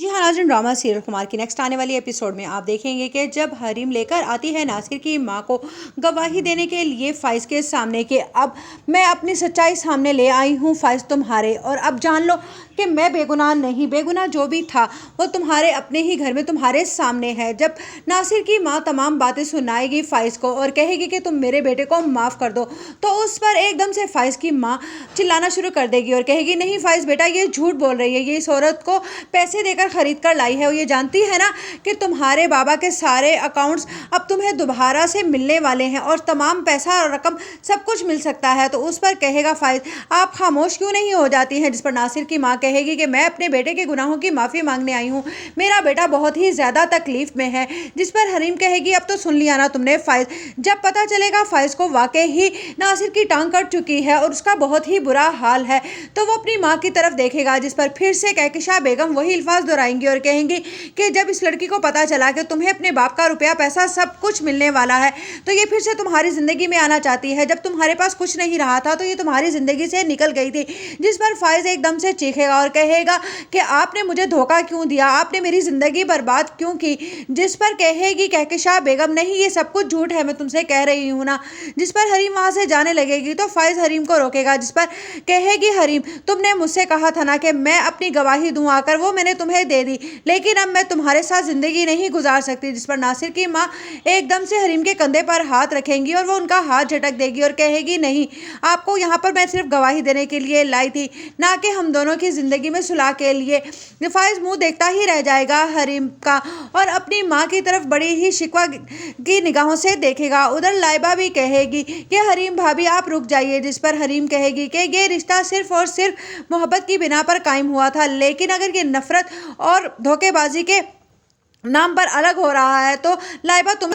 जी हाँ नाज़रीन, drama serial Kumar की नेक्स्ट आने वाली एपिसोड में आप देखेंगे कि जब हरीम लेकर आती है नासिर की मां को गवाही देने के लिए फाइज के सामने कि अब मैं अपनी सच्चाई सामने ले आई हूँ फाइज तुम्हारे, और अब जान लो कि मैं बेगुनाह नहीं, बेगुनाह जो भी था वो तुम्हारे अपने ही घर में तुम्हारे सामने है। जब नासिर की माँ तमाम बातें सुनाएगी फाइज को और कहेगी कि तुम मेरे बेटे को माफ़ कर दो, तो उस पर एकदम से फाइज की माँ चिल्लाना शुरू कर देगी और कहेगी नहीं फाइज बेटा, ये झूठ बोल रही है, ये इस औरत को पैसे देकर खरीद कर लाई है और ये जानती है ना कि तुम्हारे बाबा के सारे अकाउंट्स अब तुम्हें दोबारा से मिलने वाले हैं और तमाम पैसा और रकम सब कुछ मिल सकता है। तो उस पर कहेगा फाइज आप खामोश क्यों नहीं हो जाती हैं, जिस पर नासिर की माँ कहेगी कि मैं अपने बेटे के गुनाहों की माफ़ी मांगने आई हूँ, मेरा बेटा बहुत ही ज़्यादा तकलीफ में है। जिस पर हरीम कहेगी अब तो सुन लिया ना तुमने फाइज, जब पता चलेगा फाइज को वाकई ही नासिर की टांग कट चुकी है और उसका बहुत ही बुरा हाल है, तो वो अपनी माँ की तरफ देखेगा। जिस पर फिर से कहकशा बेगम वही अल्फाज दोहराएंगी और कहेंगी कि जब इस लड़की को पता चला कि तुम्हें अपने बाप का रुपया पैसा सब कुछ मिलने वाला है, तो ये फिर से तुम्हारी ज़िंदगी में आना चाहती है। जब तुम्हारे पास कुछ नहीं रहा था तो ये तुम्हारी ज़िंदगी से निकल गई थी। जिस पर फाइज एकदम से चीखेगा और कहेगा कि आपने मुझे धोखा क्यों दिया, आपने मेरी ज़िंदगी बर्बाद क्यों की। जिस पर कहेगी कहकशा बेगम नहीं, ये सब कुछ झूठ है, मैं तुमसे कह रही हूँ ना। जिस पर हरीम वहाँ से जाने लगेगी तो फाइज हरीम को रोकेगा। जिस पर कहेगी हरीम तुमने मुझसे कहा था ना कि मैं अपनी गवाही दूँ आकर, वो मैंने तुम्हें दे दी, लेकिन अब मैं तुम्हारे साथ ज़िंदगी नहीं गुजार सकती। जिस पर नासिर की माँ एकदम से हरीम के कंधे पर हाथ रखेंगी और वो उनका हाथ झटक देगी और कहेगी नहीं, आपको यहाँ पर मैं सिर्फ गवाही देने के लिए लाई थी, ना कि हम दोनों की ज़िंदगी में सुलह के लिए। फाइज मुंह देखता ही रह जाएगा हरीम का और अपनी माँ की तरफ बड़ी ही शिकवा की निगाहों से देखेगा। उधर लाइबा भी कहेगी कि हरीम भाभी आप रुक जाइए। जिस पर हरीम कहेगी कि ये रिश्ता सिर्फ और सिर्फ मोहब्बत की बिना पर कायम हुआ था, लेकिन अगर ये नफरत और धोखेबाजी के नाम पर अलग हो रहा है तो लाइबा तुम